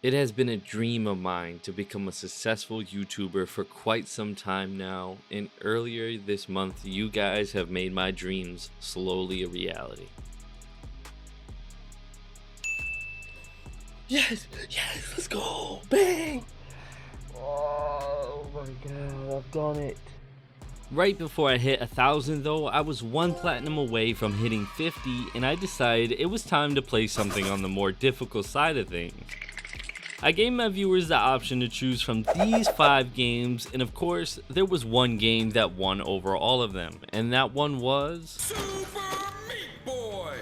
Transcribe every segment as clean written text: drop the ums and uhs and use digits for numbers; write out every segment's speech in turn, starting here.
It has been a dream of mine to become a successful YouTuber for quite some time now, and earlier this month you guys have made my dreams slowly a reality. Yes, let's go, bang! Oh my god, I've done it. Right before I hit 1,000 though, I was one platinum away from hitting 50, and I decided it was time to play something on the more difficult side of things. I gave my viewers the option to choose from these 5 games, and of course, there was one game that won over all of them, and that one was Super Meat Boy!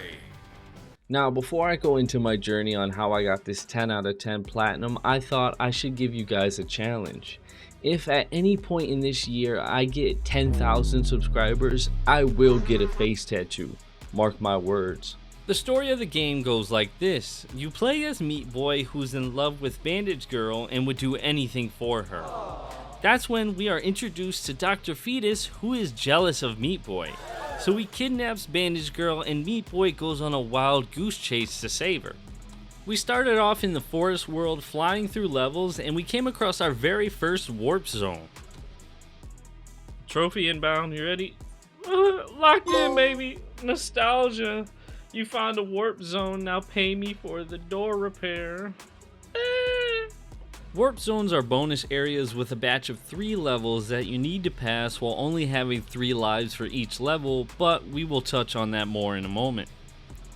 Now, before I go into my journey on how I got this 10 out of 10 platinum, I thought I should give you guys a challenge. If at any point in this year I get 10,000 subscribers, I will get a face tattoo. Mark my words. The story of the game goes like this. You play as Meat Boy, who's in love with Bandage Girl and would do anything for her. That's when we are introduced to Dr. Fetus, who is jealous of Meat Boy. So he kidnaps Bandage Girl and Meat Boy goes on a wild goose chase to save her. We started off in the forest world flying through levels, and we came across our very first warp zone. Trophy inbound, you ready? Locked in, baby. Nostalgia. You found a warp zone, now pay me for the door repair. Warp zones are bonus areas with a batch of 3 levels that you need to pass while only having 3 lives for each level, but we will touch on that more in a moment.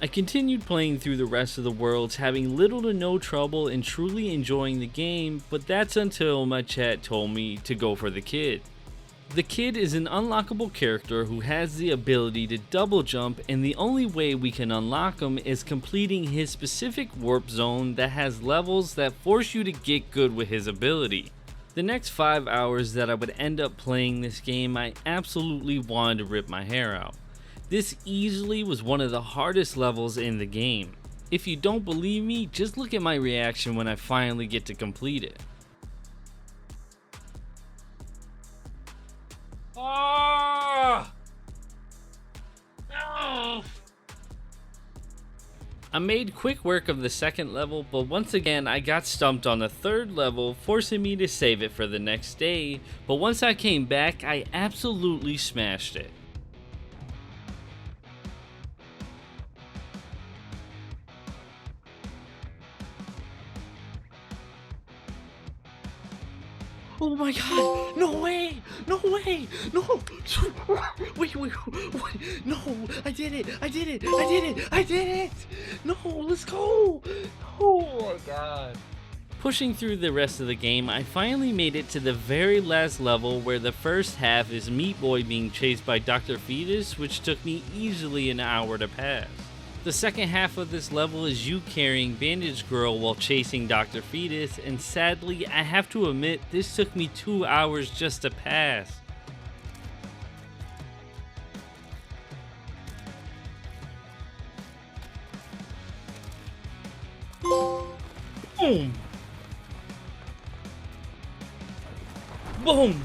I continued playing through the rest of the worlds, having little to no trouble and truly enjoying the game, but that's until my chat told me to go for the kid. The kid is an unlockable character who has the ability to double jump, and the only way we can unlock him is completing his specific warp zone that has levels that force you to get good with his ability. The next 5 hours that I would end up playing this game, I absolutely wanted to rip my hair out. This easily was one of the hardest levels in the game. If you don't believe me, just look at my reaction when I finally get to complete it. Oh! No! I made quick work of the second level, but once again I got stumped on the third level, forcing me to save it for the next day, but once I came back, I absolutely smashed it. Oh my god, no way, no, wait, no, I did it, no, let's go, oh my god. Pushing through the rest of the game, I finally made it to the very last level where the first half is Meat Boy being chased by Dr. Fetus, which took me easily an hour to pass. The second half of this level is you carrying Bandage Girl while chasing Dr. Fetus, and sadly, I have to admit, this took me 2 hours just to pass. Boom! Boom!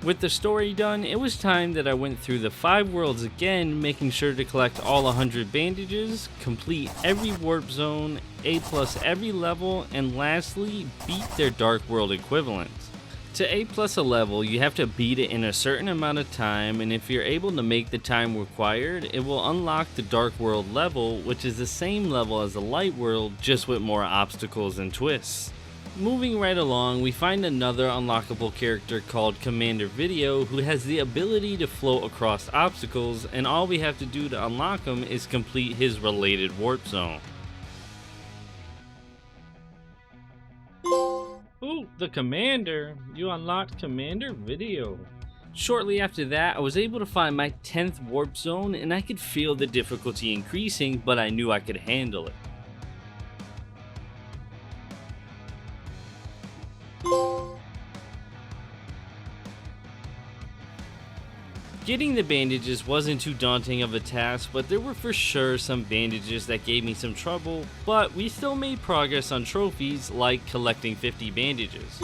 With the story done, it was time that I went through the 5 worlds again, making sure to collect all 100 bandages, complete every warp zone, A+ every level, and lastly, beat their Dark World equivalents. To A+ a level, you have to beat it in a certain amount of time, and if you're able to make the time required, it will unlock the Dark World level, which is the same level as the Light World, just with more obstacles and twists. Moving right along, we find another unlockable character called Commander Video, who has the ability to float across obstacles, and all we have to do to unlock him is complete his related warp zone. Ooh, the Commander! You unlocked Commander Video. Shortly after that, I was able to find my 10th warp zone, and I could feel the difficulty increasing, but I knew I could handle it. Getting the bandages wasn't too daunting of a task, but there were for sure some bandages that gave me some trouble, but we still made progress on trophies like collecting 50 bandages.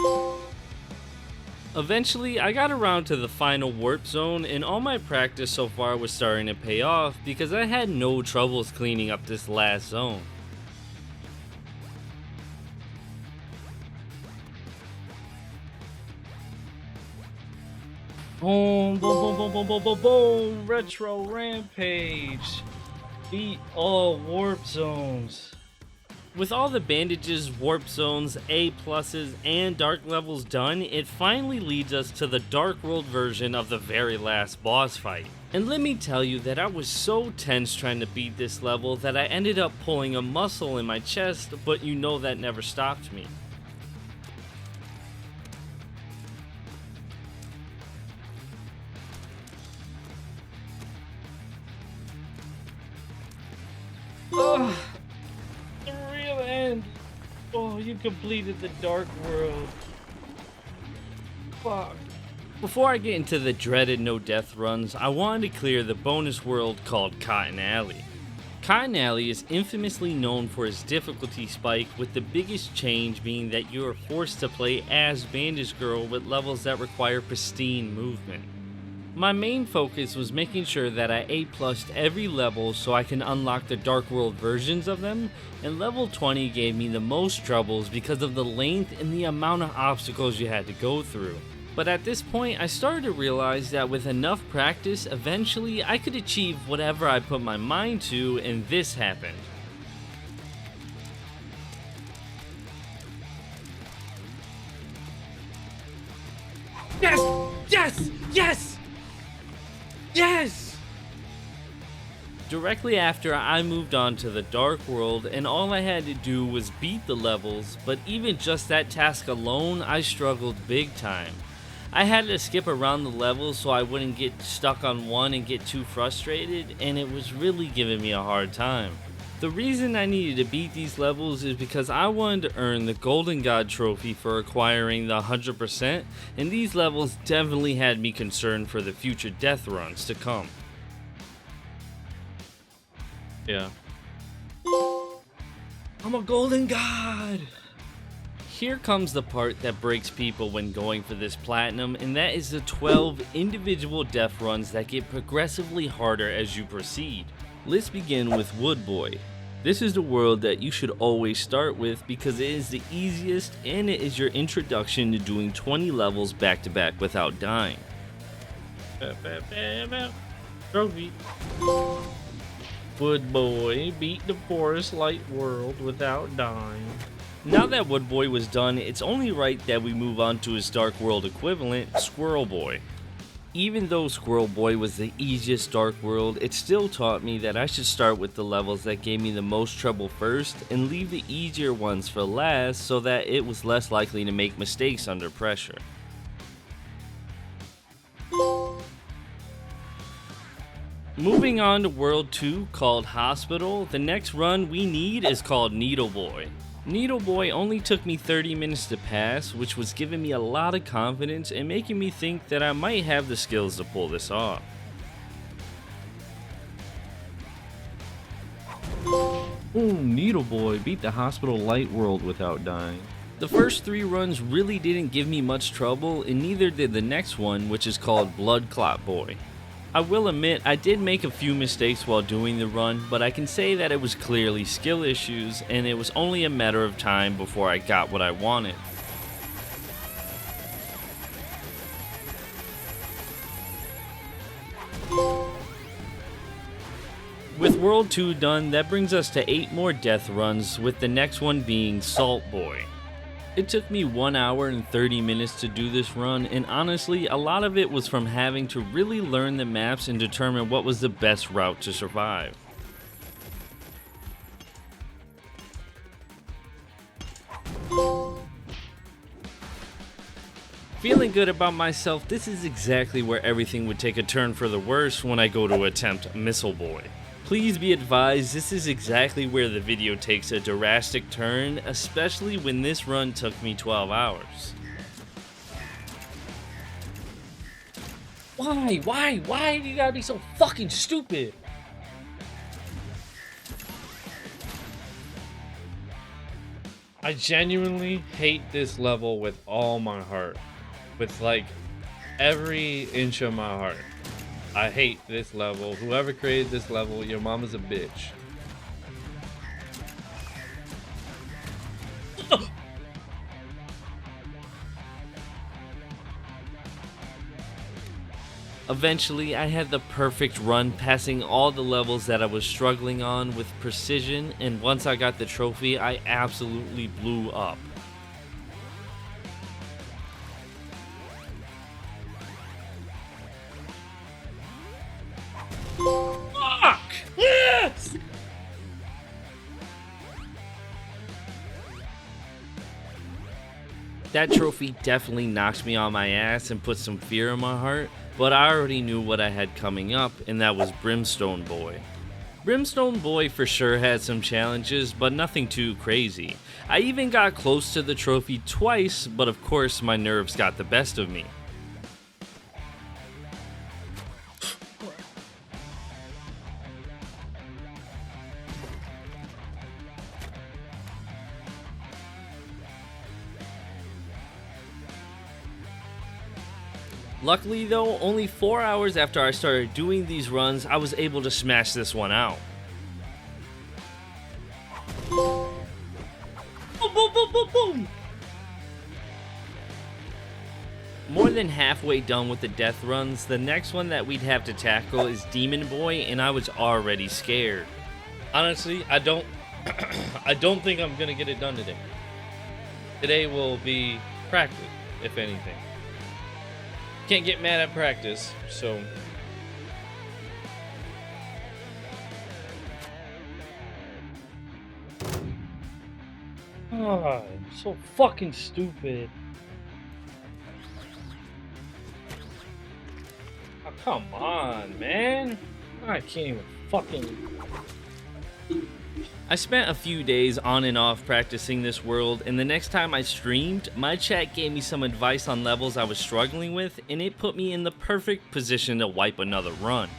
Eventually, I got around to the final warp zone, and all my practice so far was starting to pay off because I had no troubles cleaning up this last zone. Boom, boom, boom, boom, boom, boom, boom, boom. Retro rampage. Beat all warp zones. With all the bandages, warp zones, A pluses, and dark levels done, it finally leads us to the Dark World version of the very last boss fight. And let me tell you that I was so tense trying to beat this level that I ended up pulling a muscle in my chest, but you know that never stopped me. Ugh. The real end. Oh, you completed the Dark World. Fuck. Before I get into the dreaded no death runs, I wanted to clear the bonus world called Cotton Alley. Cotton Alley is infamously known for its difficulty spike, with the biggest change being that you are forced to play as Bandage Girl with levels that require pristine movement. My main focus was making sure that I A+'d every level so I can unlock the Dark World versions of them, and level 20 gave me the most troubles because of the length and the amount of obstacles you had to go through. But at this point, I started to realize that with enough practice, eventually I could achieve whatever I put my mind to, and this happened. Yes! Yes! Yes! Yes! Directly after, I moved on to the Dark World, and all I had to do was beat the levels, but even just that task alone, I struggled big time. I had to skip around the levels so I wouldn't get stuck on one and get too frustrated, and it was really giving me a hard time. The reason I needed to beat these levels is because I wanted to earn the Golden God trophy for acquiring the 100%, and these levels definitely had me concerned for the future death runs to come. Yeah. I'm a Golden God! Here comes the part that breaks people when going for this platinum, and that is the 12 individual death runs that get progressively harder as you proceed. Let's begin with Wood Boy. This is the world that you should always start with because it is the easiest and it is your introduction to doing 20 levels back to back without dying. Trophy. Wood Boy beat the Forest Light world without dying. Now that Wood Boy was done, it's only right that we move on to his Dark World equivalent, Squirrel Boy. Even though Squirrel Boy was the easiest Dark World, it still taught me that I should start with the levels that gave me the most trouble first and leave the easier ones for last so that it was less likely to make mistakes under pressure. Moving on to World 2 called Hospital, the next run we need is called Needle Boy. Needle Boy only took me 30 minutes to pass, which was giving me a lot of confidence and making me think that I might have the skills to pull this off. Needle Boy beat the Hospital Light world without dying. The first 3 runs really didn't give me much trouble, and neither did the next one, which is called Blood Clot Boy. I will admit I did make a few mistakes while doing the run, but I can say that it was clearly skill issues and it was only a matter of time before I got what I wanted. With World 2 done, that brings us to 8 more death runs, with the next one being Salt Boy. It took me 1 hour and 30 minutes to do this run, and honestly, a lot of it was from having to really learn the maps and determine what was the best route to survive. Feeling good about myself, this is exactly where everything would take a turn for the worse when I go to attempt Missile Boy. Please be advised, this is exactly where the video takes a drastic turn, especially when this run took me 12 hours. Why? Why do you gotta be so fucking stupid? I genuinely hate this level with all my heart. With like every inch of my heart. I hate this level. Whoever created this level, your mama's a bitch. Eventually, I had the perfect run, passing all the levels that I was struggling on with precision, and once I got the trophy, I absolutely blew up. Fuck! Yes! That trophy definitely knocked me on my ass and put some fear in my heart, but I already knew what I had coming up, and that was Brimstone Boy. Brimstone Boy for sure had some challenges, but nothing too crazy. I even got close to the trophy twice, but of course my nerves got the best of me. Luckily though, only 4 hours after I started doing these runs, I was able to smash this one out. Boom, boom, boom, boom, boom! More than halfway done with the death runs, the next one that we'd have to tackle is Demon Boy, and I was already scared. Honestly, I don't I don't think I'm gonna get it done today. Today will be practice, if anything. Can't get mad at practice, so I'm so fucking stupid. Oh, come on, man. I can't even fucking. I spent a few days on and off practicing this world, and the next time I streamed, my chat gave me some advice on levels I was struggling with, and it put me in the perfect position to wipe another run.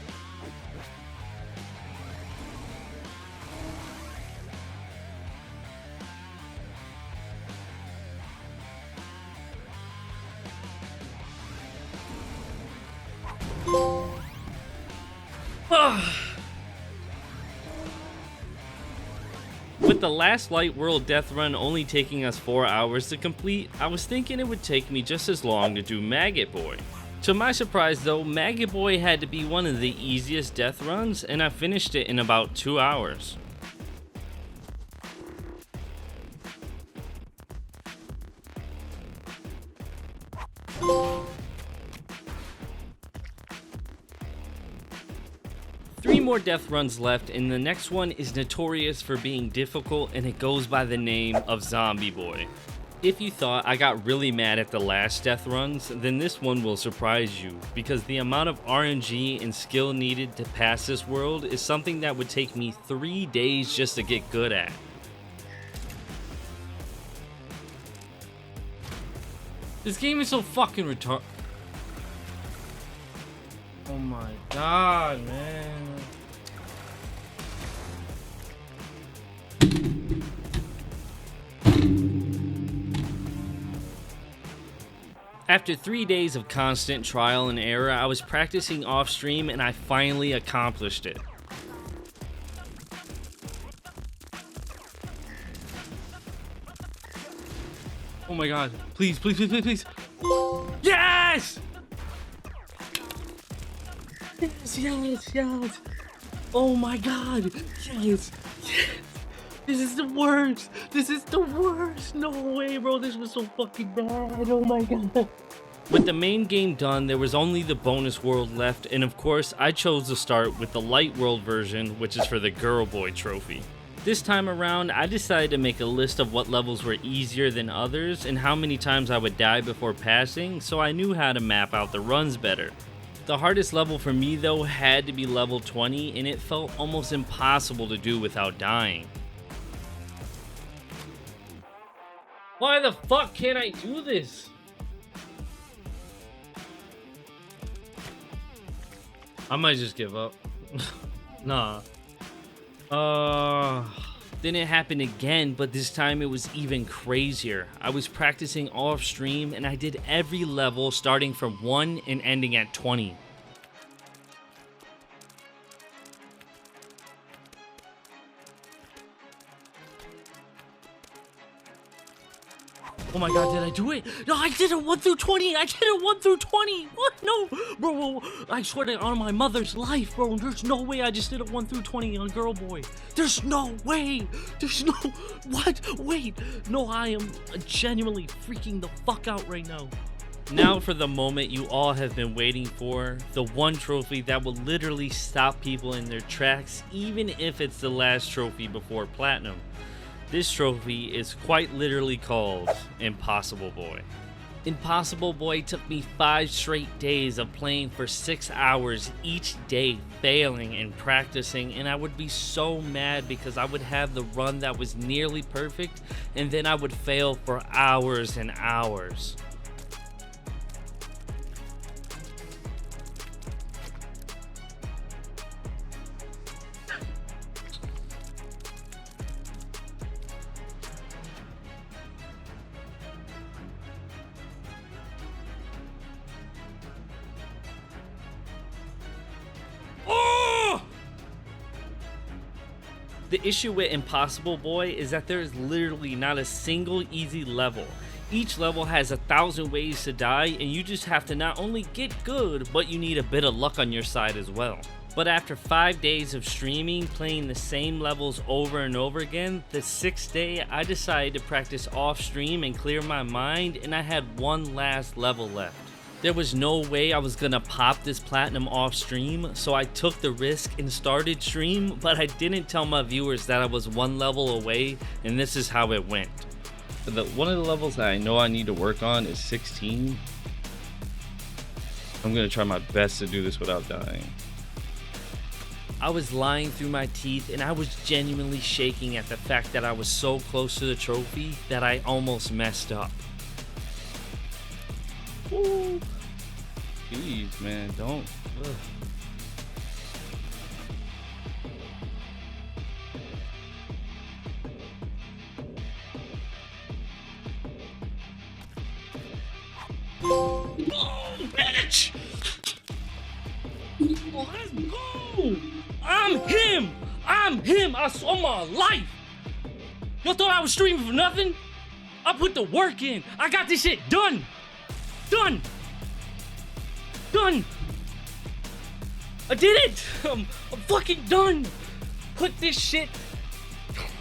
With the last Light World death run only taking us 4 hours to complete, I was thinking it would take me just as long to do Maggot Boy. To my surprise though, Maggot Boy had to be one of the easiest death runs, and I finished it in about 2 hours. Three more death runs left, and the next one is notorious for being difficult, and it goes by the name of Zombie Boy. If you thought I got really mad at the last death runs, then this one will surprise you, because the amount of RNG and skill needed to pass this world is something that would take me 3 days just to get good at. This game is so fucking retarded. Oh my god, man. After 3 days of constant trial and error, I was practicing off stream and I finally accomplished it. Oh my god, please, please, please, please, please. Yes! Yes, yes, yes. Oh my god, yes, yes. This is the worst. This is the worst. No way, bro. This was so fucking bad. Oh my god. With the main game done, there was only the bonus world left, and of course, I chose to start with the light world version, which is for the Girl Boy trophy. This time around, I decided to make a list of what levels were easier than others and how many times I would die before passing, so I knew how to map out the runs better. The hardest level for me though had to be level 20, and it felt almost impossible to do without dying. Why the fuck can't I do this? I might just give up. Nah. Then it happened again, but this time it was even crazier. I was practicing off stream and I did every level starting from 1 and ending at 20. Oh my god, did I do it? No, I did it 1 through 20. I did it 1 through 20. What? No, bro, I swear to on my mother's life, bro. There's no way I just did it 1 through 20 on Girl Boy. There's no way. There's no, what? Wait, no, I am genuinely freaking the fuck out right now. Now for the moment you all have been waiting for, the one trophy that will literally stop people in their tracks, even if it's the last trophy before Platinum. This trophy is quite literally called Impossible Boy. Impossible Boy took me 5 straight days of playing for 6 hours each day, failing and practicing, and I would be so mad because I would have the run that was nearly perfect, and then I would fail for hours and hours. The issue with Impossible Boy is that there is literally not a single easy level. Each level has 1,000 ways to die, and you just have to not only get good, but you need a bit of luck on your side as well. But after 5 days of streaming, playing the same levels over and over again, the 6th day I decided to practice off stream and clear my mind, and I had one last level left. There was no way I was gonna pop this platinum off stream, so I took the risk and started stream, but I didn't tell my viewers that I was one level away, and this is how it went. One of the levels that I know I need to work on is 16. I'm gonna try my best to do this without dying. I was lying through my teeth, and I was genuinely shaking at the fact that I was so close to the trophy that I almost messed up. Woo. Jeez, man, don't. Ugh. Oh, bitch! Let's go! I'm him! I'm him! I saw my life! Y'all thought I was streaming for nothing? I put the work in. I got this shit done! Done! Done! I did it! I'm fucking done! Put this shit...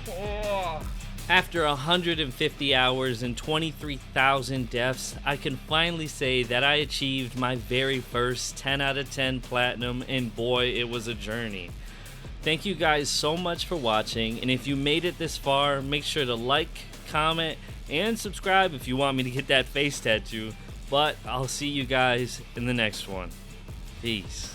Oh. After 150 hours and 23,000 deaths, I can finally say that I achieved my very first 10 out of 10 platinum, and boy, it was a journey. Thank you guys so much for watching, and if you made it this far, make sure to like, comment, and subscribe if you want me to get that face tattoo. But I'll see you guys in the next one. Peace.